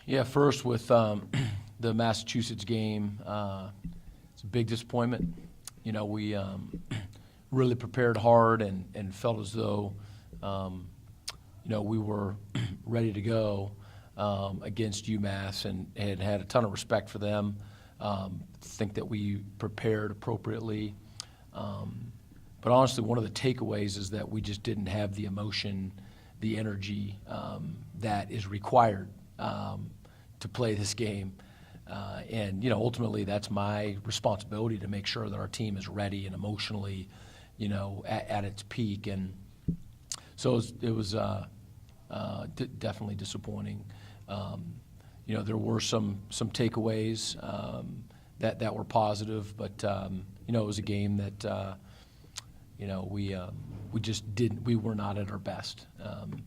Yeah, first with the Massachusetts game, it's a big disappointment. We really prepared hard and felt as though, we were ready to go against UMass and had a ton of respect for them. Think that we prepared appropriately. But honestly, one of the takeaways is that we just didn't have the emotion, the energy that is required to play this game. And ultimately, that's my responsibility to make sure that our team is ready and emotionally, at its peak. And so it was definitely disappointing. There were some takeaways that were positive, but it was a game that we just didn't. We were not at our best,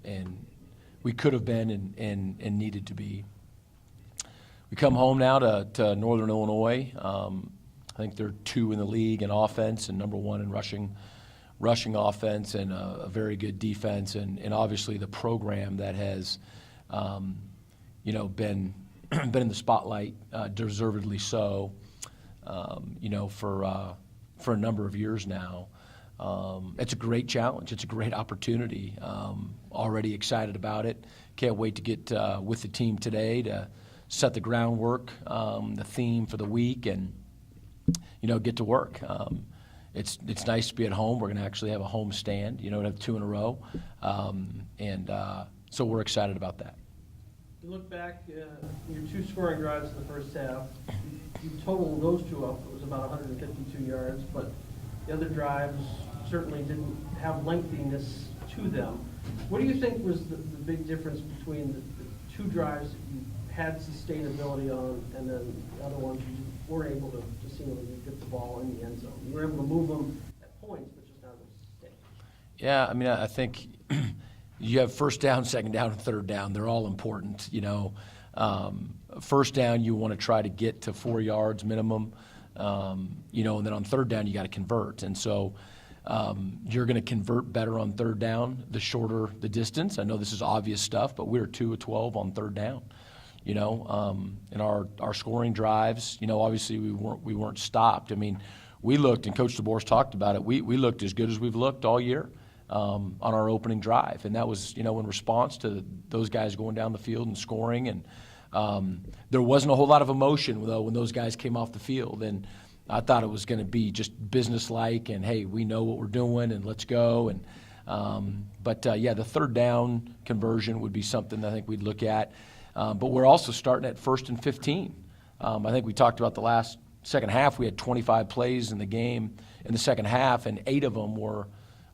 and we could have been and needed to be. We come home now to Northern Illinois. I think they're 2 in the league in offense and number 1 in rushing offense, and a very good defense, and obviously the program that has been in the spotlight, deservedly so, for a number of years now. It's a great challenge. It's a great opportunity. Already excited about it. Can't wait to get with the team today to set the groundwork, the theme for the week, and get to work. It's nice to be at home. We're going to actually have a home stand. To have 2 in a row, and so we're excited about that. You look back, your 2 scoring drives in the first half. You total those 2 up. It was about 152 yards, but the other drives certainly didn't have lengthiness to them. What do you think was the big difference between the 2 drives that you had sustainability on, and then the other ones you weren't able to seemingly get the ball in the end zone? You were able to move them at points, but just not able to stay. Yeah, I think you have first down, second down, and third down. They're all important. First down, you want to try to get to 4 yards minimum, and then on third down, you got to convert. And so you're going to convert better on third down, the shorter the distance. I know this is obvious stuff, but we were 2 of 12 on third down. In our scoring drives, obviously we weren't stopped. We looked, and Coach DeBoer's talked about it. We looked as good as we've looked all year on our opening drive, and that was in response to those guys going down the field and scoring. And there wasn't a whole lot of emotion though when those guys came off the field, and I thought it was going to be just businesslike and hey, we know what we're doing and let's go. And but the third down conversion would be something that I think we'd look at. But we're also starting at 1st and 15. I think we talked about the second half. We had 25 plays in the game in the second half, and 8 of them were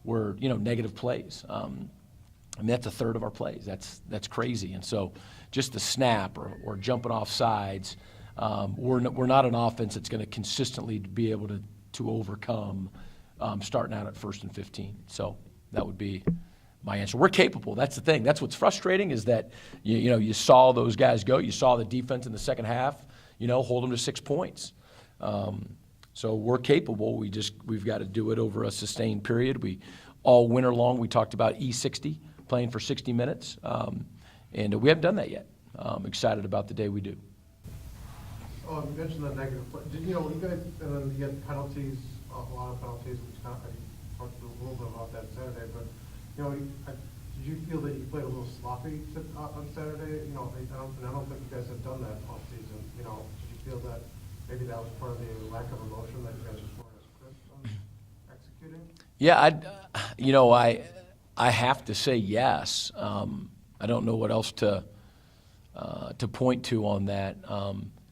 negative plays. That's a third of our plays. That's crazy. And so just the snap or jumping off sides, we're not an offense that's going to consistently be able to overcome starting out at 1st and 15. So that would be my answer. We're capable. That's the thing. That's what's frustrating is that you saw those guys go. You saw the defense in the second half, hold them to 6 points. So we're capable. We've got to do it over a sustained period. All winter long we talked about E60, playing for 60 minutes, and we haven't done that yet. I'm excited about the day we do. Oh, you mentioned the negative play. You guys, and then you had penalties, a lot of penalties. I talked a little bit about that Saturday, but did you feel that you played a little sloppy on Saturday? I don't think you guys have done that all season. Did you feel that maybe that was part of the lack of emotion that you guys just weren't as crisp on executing? Yeah, I have to say yes. I don't know what else to point to on that.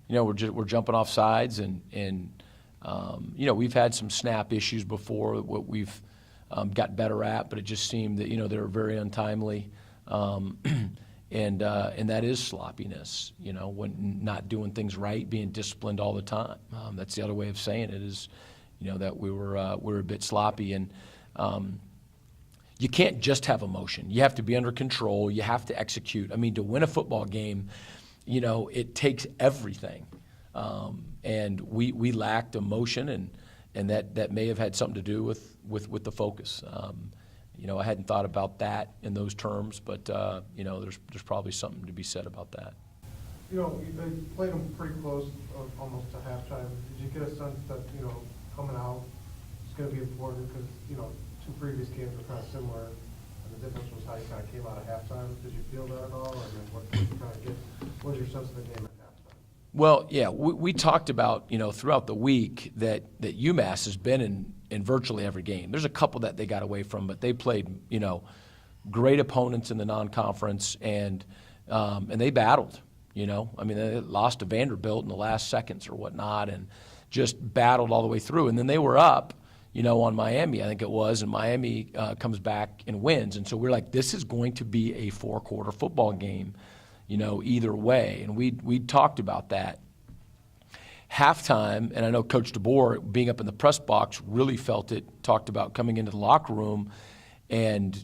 We're jumping off sides, and we've had some snap issues before. What we've got better at, but it just seemed that they were very untimely, and that is sloppiness. When not doing things right, being disciplined all the time. That's the other way of saying it is, that we were a bit sloppy, and you can't just have emotion. You have to be under control. You have to execute. To win a football game, it takes everything, and we lacked emotion, and that may have had something to do with the focus. I hadn't thought about that in those terms, but there's probably something to be said about that. you know, you played them pretty close, almost to halftime. Did you get a sense that, you know, coming out is going to be important because, you know, two previous games were kind of similar, and the difference was how you kind of came out of halftime? Did you feel that at all, or then what did you kind of get? What was your sense of the game at halftime? Well, yeah, we talked about, you know, throughout the week that UMass has been in virtually every game. There's a couple that they got away from, but they played, you know, great opponents in the non-conference, and they battled. You know, I mean, they lost to Vanderbilt in the last seconds or whatnot, and just battled all the way through. And then they were up, you know, on Miami, I think it was, and Miami comes back and wins. And so we're like, this is going to be a 4-quarter football game, you know, either way. And we talked about that. Halftime, and I know Coach DeBoer, being up in the press box, really felt it, talked about coming into the locker room. And,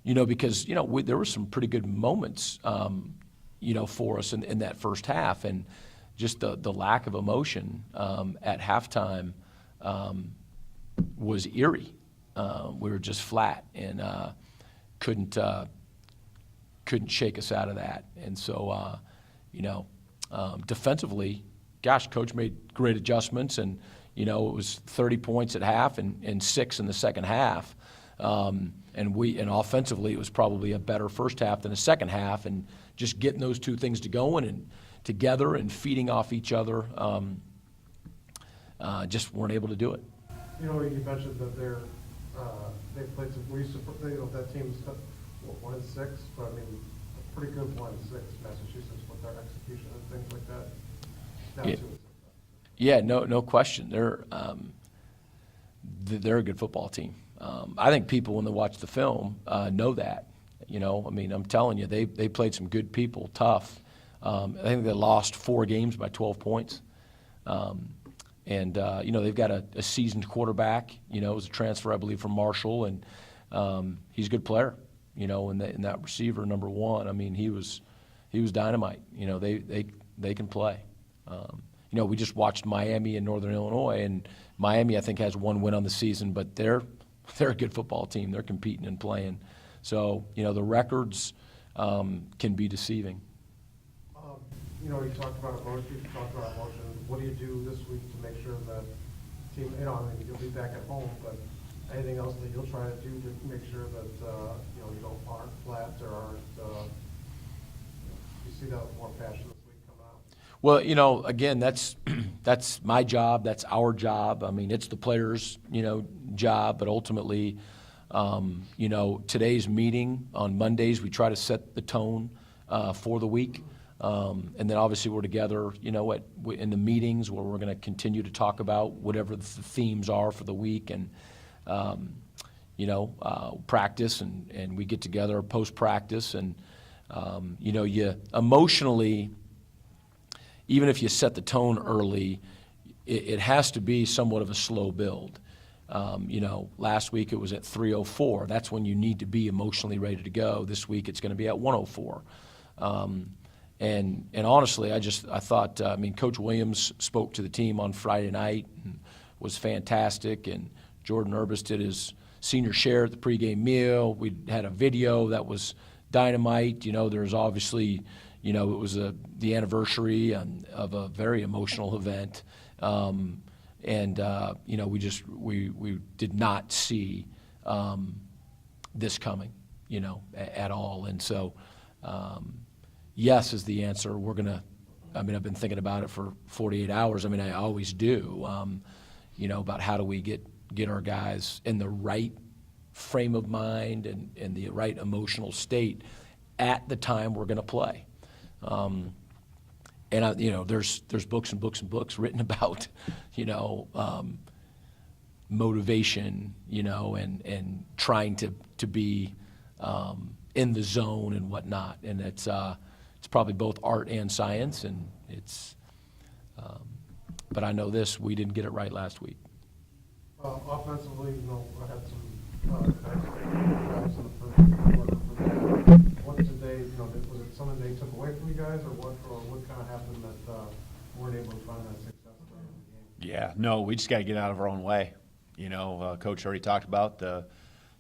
you know, because, you know, there were some pretty good moments, you know, for us in that first half, and just the lack of emotion at halftime was eerie. We were just flat and couldn't shake us out of that. And so, you know, defensively, gosh, Coach made great adjustments, and, you know, it was 30 points at half and 6 in the second half. And offensively, it was probably a better first half than the second half, and just getting those two things going and together and feeding off each other, just weren't able to do it. You know, you mentioned that they played some, you know, that team's 1-6, but I mean, a pretty good 1-6 Massachusetts with their execution and things like that. Now Yeah. 2-6. Yeah, no question. They're a good football team. I think people, when they watch the film, know that. You know, I mean, I'm telling you, they played some good people, tough. I think they lost 4 games by 12 points. And you know, they've got a seasoned quarterback. You know, it was a transfer, I believe, from Marshall, and he's a good player. You know, and that receiver, number 1, I mean, he was dynamite. You know, they can play. You know, we just watched Miami and Northern Illinois, and Miami, I think, has 1 win on the season, but they're a good football team. They're competing and playing. So, you know, the records can be deceiving. You know, you talked about emotion. What do you do this week to make sure that team, you know, I mean, you'll be back at home, but anything else that you'll try to do to make sure that, you know, you aren't flat or aren't, you see that with more passion this week coming out? Well, you know, again, that's my job. That's our job. I mean, it's the players', you know, job. But ultimately, you know, today's meeting on Mondays, we try to set the tone for the week, and then obviously we're together, you know, in the meetings where we're going to continue to talk about whatever the themes are for the week, and you know, practice, and we get together post practice, and you know, you emotionally. Even if you set the tone early, it has to be somewhat of a slow build. You know, last week it was at 3:04. That's when you need to be emotionally ready to go. This week it's going to be at 1:04. And honestly, I thought, I mean, Coach Williams spoke to the team on Friday night and was fantastic. And Jordan Urbis did his senior share at the pregame meal. We had a video that was dynamite. You know, there's obviously. You know, it was the anniversary of a very emotional event, and you know, we did not see this coming, you know, at all. And so, yes is the answer. We're gonna. I mean, I've been thinking about it for 48 hours. I mean, I always do. You know, about how do we get our guys in the right frame of mind and the right emotional state at the time we're going to play. And you know, there's books and books and books written about, you know, motivation, you know, and trying to be in the zone and whatnot. And it's probably both art and science, and it's. But I know this: we didn't get it right last week. Offensively, you know, I had some drives in the first quarter for that. What did they, you know, was it something they took away from you guys, or what kind of happened that weren't able to find that success during the game? Yeah, no, we just got to get out of our own way. You know, Coach already talked about the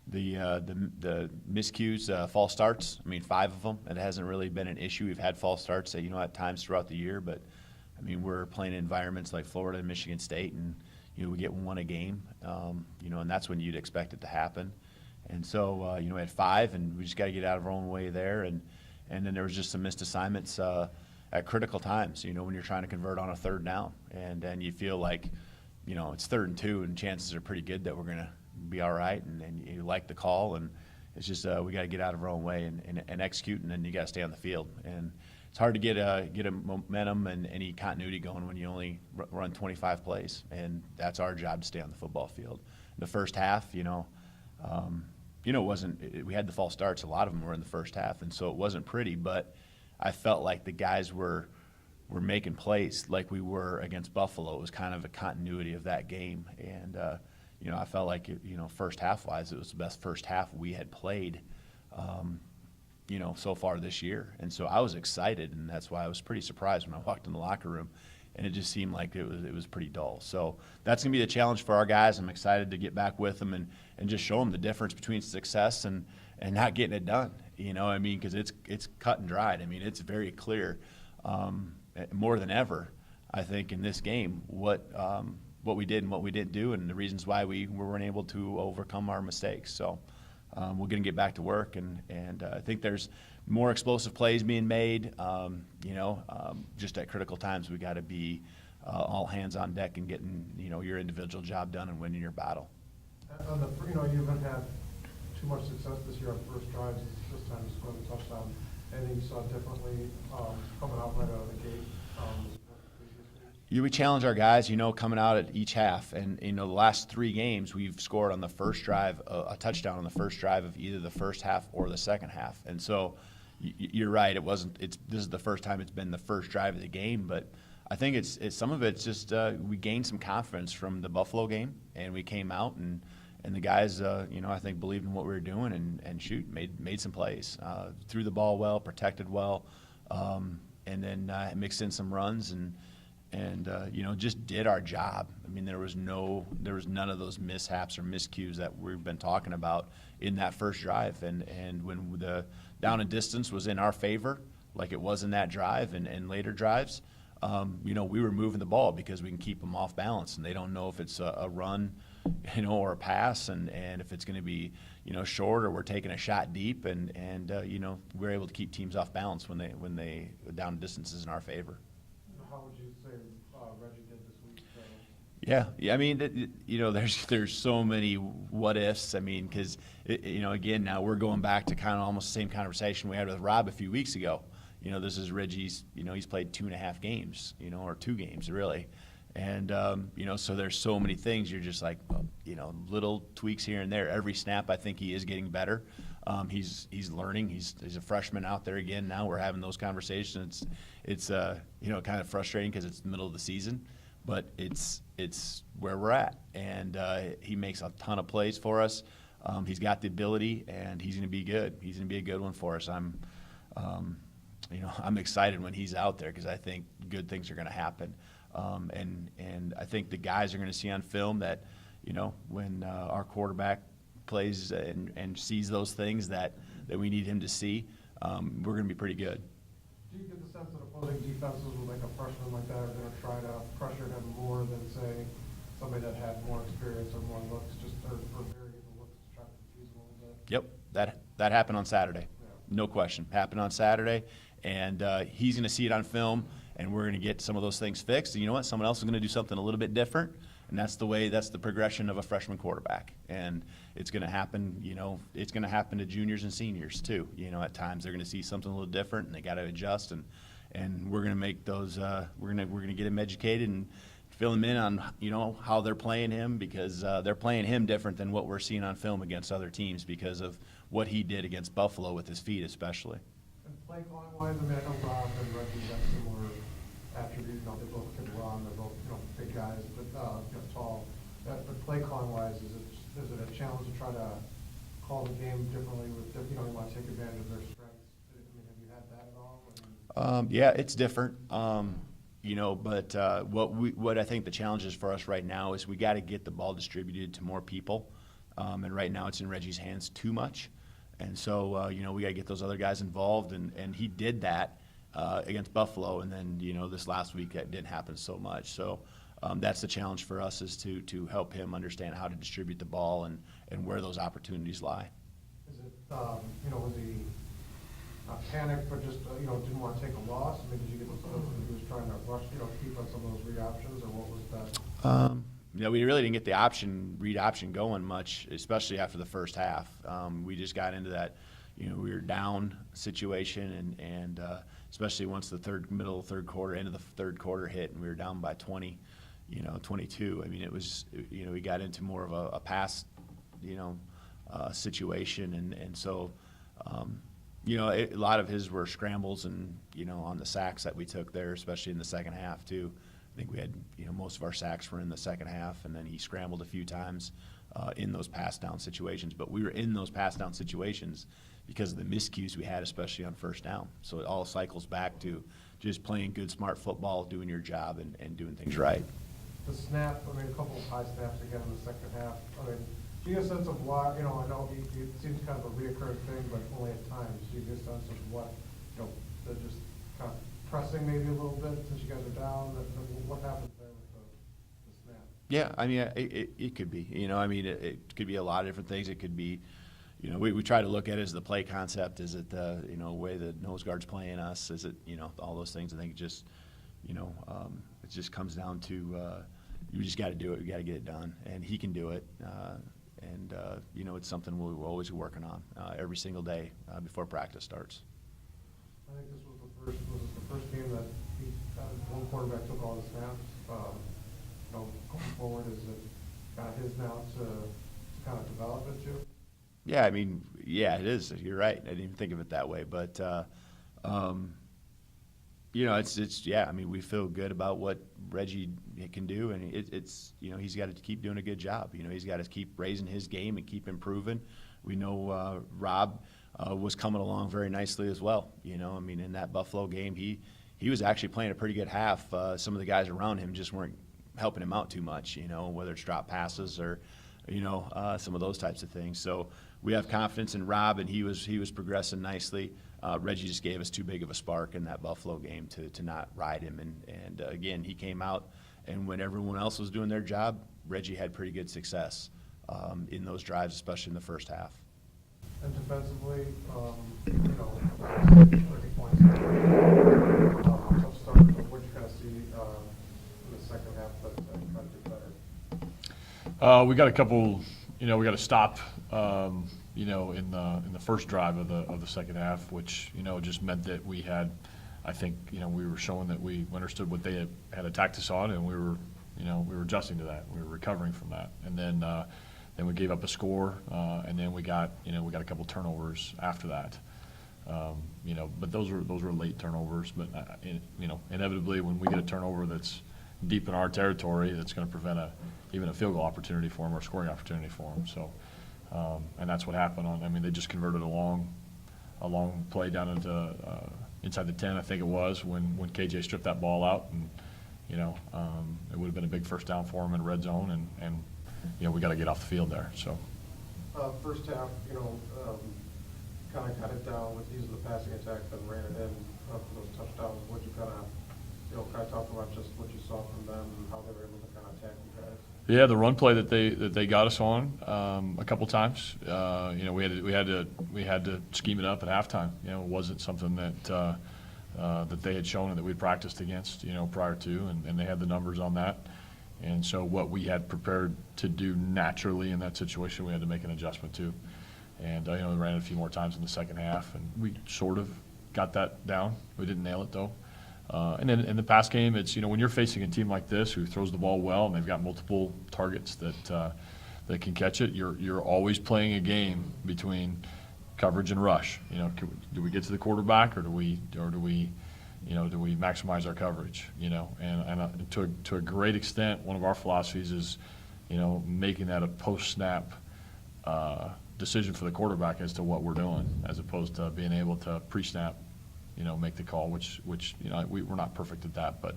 The miscues, false starts, I mean, 5 of them. It hasn't really been an issue. We've had false starts, at times throughout the year, but, I mean, we're playing in environments like Florida and Michigan State, and, we get 1 a game, and that's when you'd expect it to happen. And so, we had 5, and we just got to get out of our own way there. And then there was just some missed assignments at critical times, when you're trying to convert on a 3rd down. And then you feel like, it's 3rd and 2, and chances are pretty good that we're going to be all right, and you like the call, and it's just we got to get out of our own way and execute, and then you got to stay on the field. And it's hard to get a momentum and any continuity going when you only run 25 plays, and that's our job, to stay on the football field. The first half, it wasn't. We had the false starts. A lot of them were in the first half, and so it wasn't pretty. But I felt like the guys were making plays like we were against Buffalo. It was kind of a continuity of that game, and I felt like first half wise, it was the best first half we had played, so far this year. And so I was excited, and that's why I was pretty surprised when I walked in the locker room, and it just seemed like it was pretty dull. So that's gonna be the challenge for our guys. I'm excited to get back with them and just show them the difference between success and not getting it done. Because it's cut and dried. It's very clear, more than ever, I think, in this game, what we did and what we didn't do, and the reasons why we weren't able to overcome our mistakes. So we're going to get back to work, and I think there's more explosive plays being made. Just at critical times, we got to be all hands on deck and getting your individual job done and winning your battle. On you haven't had too much success this year on first drives. This time you scored a touchdown. Anything you saw differently coming out right out of the gate? We challenge our guys, coming out at each half. And, the last 3 games, we've scored on the first drive, a touchdown on the first drive of either the first half or the second half. And so you're right. This is the first time it's been the first drive of the game. But I think it's some of it's just we gained some confidence from the Buffalo game, and we came out and the guys, I think believed in what we were doing and made some plays, threw the ball well, protected well, and then mixed in some runs and just did our job. There was none of those mishaps or miscues that we've been talking about in that first drive. And when the down and distance was in our favor, like it was in that drive and later drives, we were moving the ball because we can keep them off balance, and they don't know if it's a run, or a pass, and if it's going to be, short, or we're taking a shot deep, and we're able to keep teams off balance when they down and distance is in our favor. How would you say Reggie did this week? Yeah. There's so many what ifs. Because again, now we're going back to kind of almost the same conversation we had with Rob a few weeks ago. This is Reggie's. He's played 2.5 games. Or 2 games really, and so there's so many things. You're just like, little tweaks here and there. Every snap, I think he is getting better. He's learning. He's a freshman out there again. Now we're having those conversations. It's kind of frustrating because it's the middle of the season, but it's where we're at. And he makes a ton of plays for us. He's got the ability, and he's going to be good. He's going to be a good one for us. I'm excited when he's out there because I think good things are going to happen. And I think the guys are going to see on film that, when our quarterback plays and sees those things that we need him to see, we're going to be pretty good. Do you get the sense that opposing defenses with like a freshman like that are going to try to pressure him more than, say, somebody that had more experience or more looks, or varied the looks to try to confuse him a little bit? Yep, that happened on Saturday. Yeah. No question. Happened on Saturday, and he's going to see it on film, and we're going to get some of those things fixed. And you know what? Someone else is going to do something a little bit different, and that's the progression of a freshman quarterback. And it's going to happen, it's going to happen to juniors and seniors too. At times they're going to see something a little different, and they got to adjust, and we're going to make those, we're going to get them educated and fill them in on, how they're playing him, because they're playing him different than what we're seeing on film against other teams because of what he did against Buffalo with his feet especially. And play calling wise, I know Rob and Reggie got similar attributes. They both can run. They're both big guys, but tall. But play calling wise, is it a challenge to try to call the game differently with you want to take advantage of their strengths? Have you had that at all? Yeah, it's different. But what I think the challenge is for us right now is we got to get the ball distributed to more people. And right now it's in Reggie's hands too much. And so, we got to get those other guys involved, and he did that against Buffalo, and then, this last week that didn't happen so much. So that's the challenge for us, is to help him understand how to distribute the ball and where those opportunities lie. Is it, was he not panicked, but just, didn't want to take a loss? I mean, did you get the sense that he was trying to rush, keep on some of those read options, or what was that? We really didn't get the read option going much, especially after the first half. We just got into that, we were down situation, and especially once the middle of the third quarter, end of the third quarter hit, and we were down by 20, 22. I mean, it was, we got into more of a pass, situation, and so, a lot of his were scrambles and, on the sacks that we took there, especially in the second half too. I think we had, most of our sacks were in the second half, and then he scrambled a few times in those pass down situations. But we were in those pass down situations because of the miscues we had, especially on first down. So it all cycles back to just playing good, smart football, doing your job, and doing things right. The snap, a couple of high snaps again in the second half. Do you get a sense of why, I know it seems kind of a reoccurring thing, but only at times. Do you get a sense of what, they're just kind of pressing maybe a little bit since you guys are down? What happens there with the snap? Yeah, I mean, it could be. It could be a lot of different things. It could be, we try to look at it as the play concept. Is it the, way the nose guard's playing us? Is it, all those things? I think it just, it just comes down to you just got to do it. You got to get it done, and he can do it. It's something we're always working on every single day before practice starts. I think this was the first game that one quarterback took all the snaps. Going forward, is it kind of his now to kind of develop it too? Yeah, it is. You're right. I didn't even think of it that way, but we feel good about what Reggie can do, and he's got to keep doing a good job. He's got to keep raising his game and keep improving. We know Rob was coming along very nicely as well. In that Buffalo game, he was actually playing a pretty good half. Some of the guys around him just weren't helping him out too much, whether it's drop passes or, some of those types of things. So we have confidence in Rob, and he was progressing nicely. Reggie just gave us too big of a spark in that Buffalo game to not ride him. And again, he came out, and when everyone else was doing their job, Reggie had pretty good success in those drives, especially in the first half. And defensively, 30 points. Tough start, but what you kind of see in the second half that try to do better? We got a couple, we got to stop, in the first drive of the second half, which, just meant that we had, I think, we were showing that we understood what they had attacked us on, and we were adjusting to that. We were recovering from that. And then we gave up a score, and then we got a couple turnovers after that. But those were late turnovers. But inevitably, when we get a turnover that's deep in our territory, that's going to prevent even a field goal opportunity for them or a scoring opportunity for them. So, and that's what happened they just converted a long play down into inside the 10, I think it was, when KJ stripped that ball out, and it would have been a big first down for him in red zone, and we got to get off the field there. So first half, kind of got it down with using the passing attack, then ran it in for those touchdowns. What you kind of talk about just what you saw from them and how they were able to kind of attack you guys. yeah, the run play that they got us on a couple times. We had to scheme it up at halftime. It wasn't something that that they had shown and that we'd practiced against prior to, and they had the numbers on that. And so what we had prepared to do naturally in that situation, we had to make an adjustment to. And we ran it a few more times in the second half, and we sort of got that down. We didn't nail it though. And then in the pass game, it's when you're facing a team like this who throws the ball well and they've got multiple targets that can catch it, you're always playing a game between coverage and rush. Do we get to the quarterback or do we maximize our coverage? And to a great extent, one of our philosophies is making that a post snap decision for the quarterback as to what we're doing, as opposed to being able to pre-snap make the call, which we're not perfect at that, but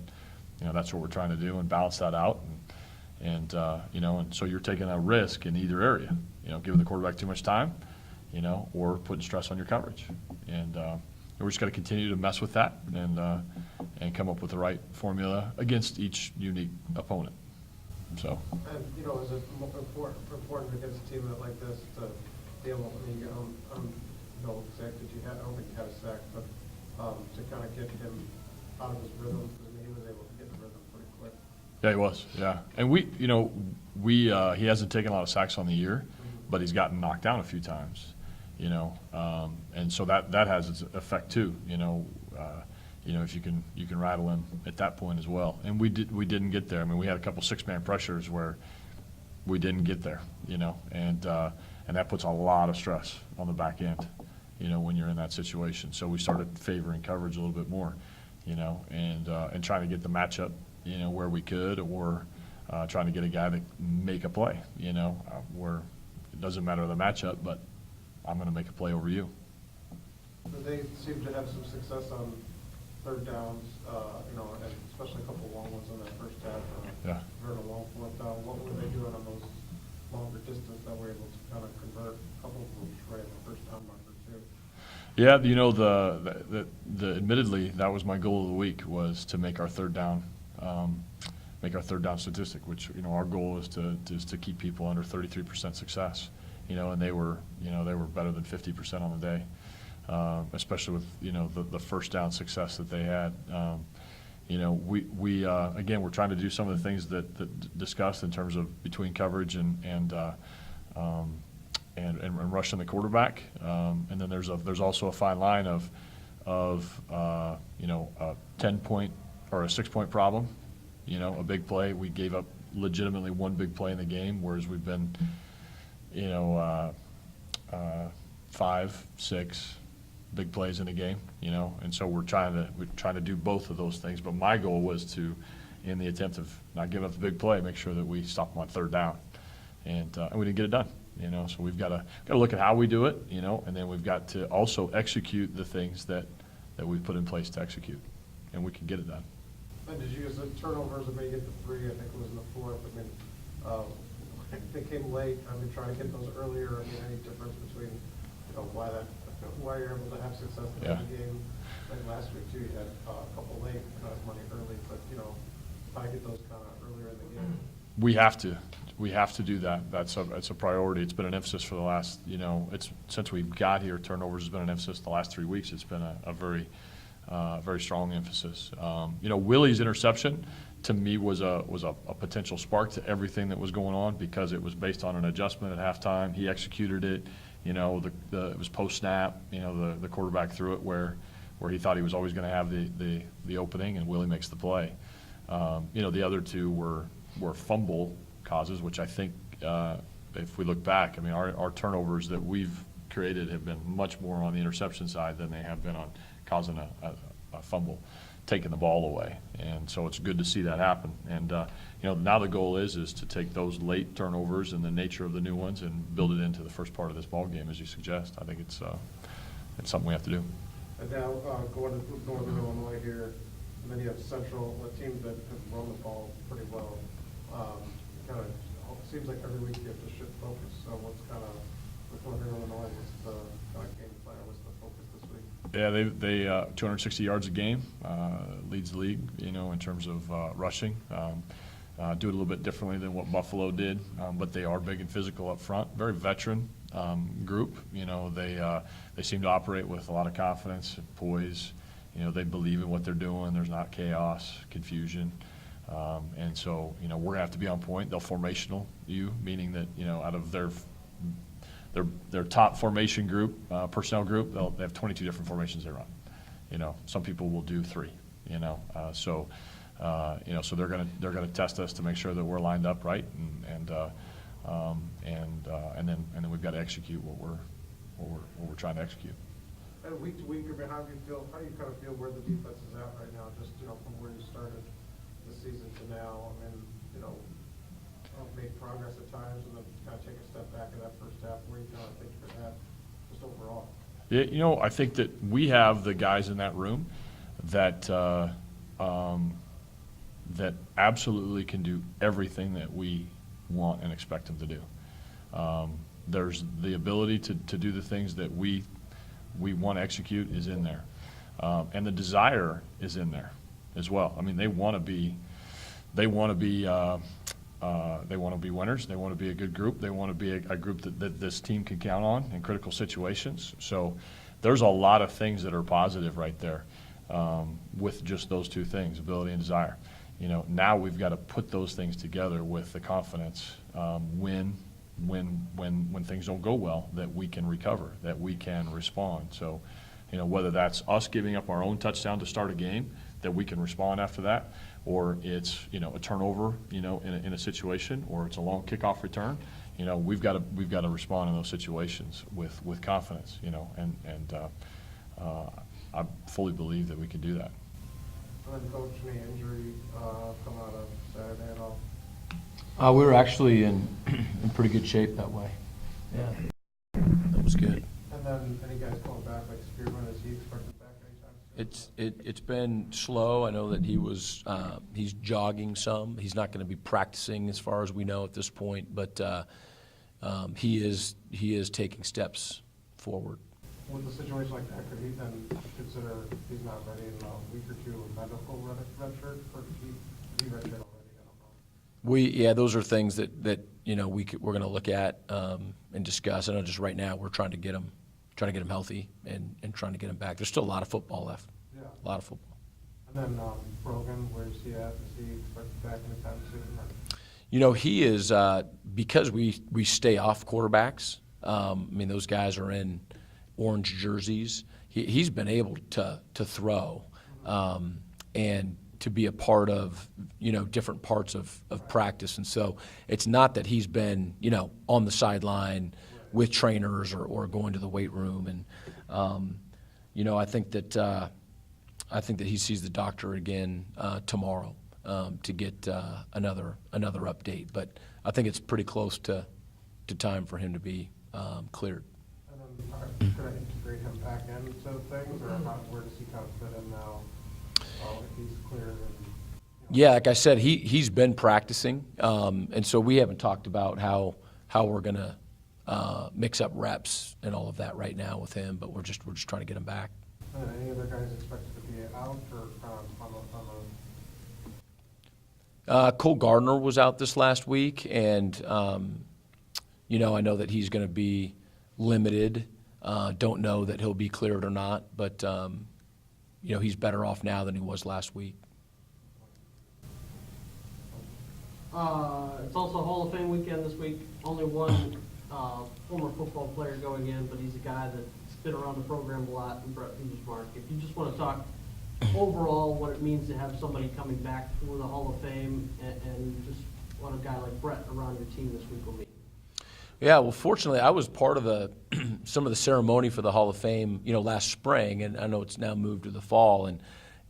that's what we're trying to do and balance that out. And, you know, and so you're taking a risk in either area, you know, giving the quarterback too much time, you know, or putting stress on your coverage. And we're just going to continue to mess with that and come up with the right formula against each unique opponent. So. And, you know, is it important against a team like this to be able, I mean, no sack that you had, I don't think you had a sack, but to kind of get him out of his rhythm, because I mean, he was able to get in the rhythm pretty quick. Yeah, he was, yeah. And he hasn't taken a lot of sacks on the year, but he's gotten knocked down a few times, you know. And so that has its effect too, you know, if you can rattle him at that point as well. And we didn't get there. I mean, we had a couple six-man pressures where we didn't get there, you know, and that puts a lot of stress on the back end, you know, when you're in that situation. So we started favoring coverage a little bit more, you know, and trying to get the matchup, you know, where we could, or trying to get a guy to make a play, you know, where it doesn't matter the matchup, but I'm going to make a play over you. They seem to have some success on third downs, you know, and especially a couple long ones in that first half. Yeah. Convert a long fourth down. What were they doing on those longer distance that were able to kind of convert a couple of groups right at the first down marker too? Yeah, you know, the admittedly, that was my goal of the week, was to make our third down statistic, which, you know, our goal is to keep people under 33% success, you know, and they were better than 50% on the day, especially with, you know, the first down success that they had. You know, we again, we're trying to do some of the things that discussed in terms of between coverage and rushing the quarterback. And then there's also a fine line of you know, a 10-point or a 6-point problem. You know, a big play. We gave up legitimately one big play in the game, whereas we've been, you know, 5, 6 big plays in a game. You know, and so we're trying to do both of those things. But my goal was to, in the attempt of not giving up the big play, make sure that we stop them on third down, and we didn't get it done. You know, so we've got to look at how we do it. You know, and then we've got to also execute the things that we've put in place to execute, and we can get it done. And did you use the turnovers that made it to 3? I think it was in the 4th. I mean, they came late. I mean, trying to get those earlier. I mean, any difference between, you know, why you're able to have success in the game? Like last week too, you had a couple late, not as many early, but you know, how to get those kind of earlier in the game. We have to do that. That's a priority. It's been an emphasis for the last, you know, since we got here. Turnovers has been an emphasis the last 3 weeks. It's been a very strong emphasis. You know, Willie's interception to me was a potential spark to everything that was going on, because it was based on an adjustment at halftime. He executed it. You know, it was post snap. You know, the quarterback threw it where he thought he was always going to have the opening, and Willie makes the play. You know, the other two were fumble causes, which I think if we look back, I mean, our turnovers that we've created have been much more on the interception side than they have been on causing a fumble, taking the ball away. And so it's good to see that happen. And, you know, now the goal is to take those late turnovers and the nature of the new ones and build it into the first part of this ball game, as you suggest. I think it's something we have to do. And now going to Northern Illinois here, and then you have Central, a team that has run the ball pretty well. Kind of seems like every week you have to shift focus. So what's kind of with Northern Illinois? What's the kind of game plan? What's the focus this week? Yeah, they 260 yards a game, leads the league, you know, in terms of rushing. Do it a little bit differently than what Buffalo did, but they are big and physical up front. Very veteran group. You know, they seem to operate with a lot of confidence, poise. You know, they believe in what they're doing. There's not chaos, confusion. And so, you know, we're gonna have to be on point. They'll formational you, meaning that, you know, out of their top formation group, personnel group, they have 22 different formations they run. You know, some people will do 3. You know, so you know, so they're gonna test us to make sure that we're lined up right, and then we've got to execute what we're trying to execute. And week to week, I mean, how do you kind of feel where the defense is at right now? Just, you know, from where you started the season to now. I mean, you know, made progress at times, and then kind of take a step back in that first half. Where you kind of think you're at, just overall? Yeah, you know, I think that we have the guys in that room that that absolutely can do everything that we want and expect them to do. There's the ability to do the things that we want to execute is in there. And the desire is in there as well. I mean, they want to be winners. They want to be a good group. They want to be a group that this team can count on in critical situations. So there's a lot of things that are positive right there with just those two things, ability and desire. Now we've got to put those things together with the confidence when things don't go well, that we can recover, that we can respond. So, whether that's us giving up our own touchdown to start a game, that we can respond after that, or it's, a turnover, in a situation, or it's a long kickoff return, we've got to respond in those situations with confidence, and I fully believe that we can do that. And then coach, any injury come out of Saturday at all? We were actually in pretty good shape that way. Yeah, that was good. And then any guys coming back, like Spearman, is he expected back anytime soon? It's been slow. I know that he's jogging some. He's not going to be practicing as far as we know at this point, but he is taking steps forward. With a situation like that, could he then consider he's not ready in a week or two with medical red shirt, or could he red shirt already? I don't know. Those are things that we're going to look at and discuss. I know just right now we're trying to get him healthy and trying to get him back. There's still a lot of football left. Yeah. A lot of football. And then Brogan, where's he at? Is he expected back anytime soon? Or? He is because we stay off quarterbacks. Those guys are in orange jerseys. He's been able to throw and to be a part of different parts of practice, and so it's not that he's been on the sideline with trainers or going to the weight room, and I think that he sees the doctor again tomorrow to get another update, but I think it's pretty close to time for him to be cleared. And then could I integrate him back into things, or where does he kind of fit in now? If he's cleared and Yeah, like I said, he's been practicing, and so we haven't talked about how we're going to mix up reps and all of that right now with him, but we're just trying to get him back. any other guys expected to be out or on the Cole Gardner was out this last week, and I know that he's going to be limited. Don't know that he'll be cleared or not, but he's better off now than he was last week. It's also Hall of Fame weekend this week. Only one former football player going in, but he's a guy that's been around the program a lot, and Brett Mark. If you just want to talk overall what it means to have somebody coming back for the Hall of Fame, and just what a guy like Brett around your team this week will mean. Yeah, well, fortunately, I was part of some of the ceremony for the Hall of Fame, last spring, and I know it's now moved to the fall, and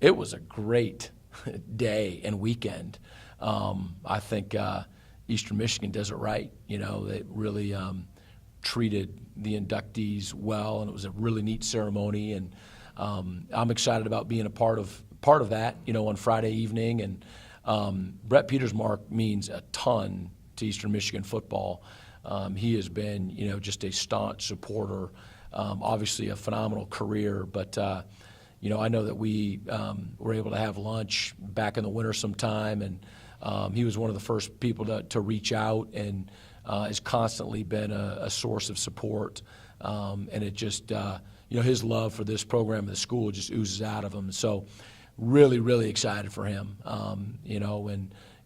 it was a great day and weekend. I think Eastern Michigan does it right. They really treated the inductees well, and it was a really neat ceremony, and I'm excited about being a part of that, on Friday evening. And Brett Petersmark means a ton to Eastern Michigan football. He has been, just a staunch supporter, obviously a phenomenal career, but I know that we were able to have lunch back in the winter sometime, and he was one of the first people to reach out, and has constantly been a source of support. And it just, his love for this program and the school just oozes out of him. So really, really excited for him,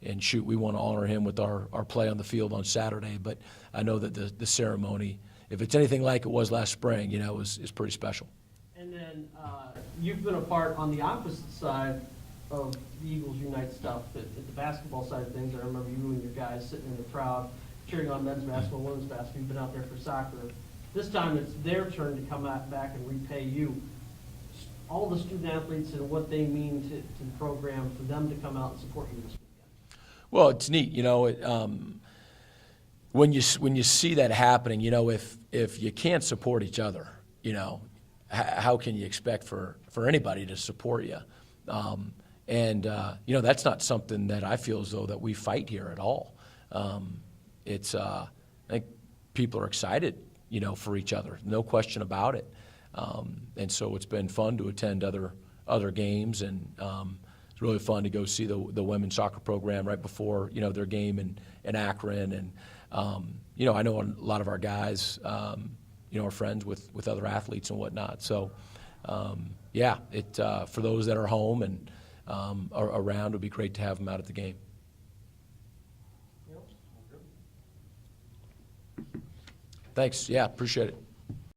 and shoot, we want to honor him with our play on the field on Saturday. But I know that the ceremony, if it's anything like it was last spring, is pretty special. And then you've been a part on the opposite side of the Eagles Unite stuff. At the basketball side of things, I remember you and your guys sitting in the crowd cheering on men's basketball, women's basketball. You've been out there for soccer. This time it's their turn to come back and repay you. All the student athletes and what they mean to the program, for them to come out and support you this weekend. Well, it's neat, when you see that happening, if you can't support each other, how can you expect for anybody to support you? And, you know, that's not something that I feel as though that we fight here at all. I think people are excited, you know, for each other, no question about it. And so it's been fun to attend other games, and it's really fun to go see the women's soccer program right before, you know, their game in Akron. And, you know, I know a lot of our guys, you know, are friends with other athletes and whatnot. So, yeah, for those that are home and are around, it would be great to have them out at the game. Thanks. Yeah, appreciate it.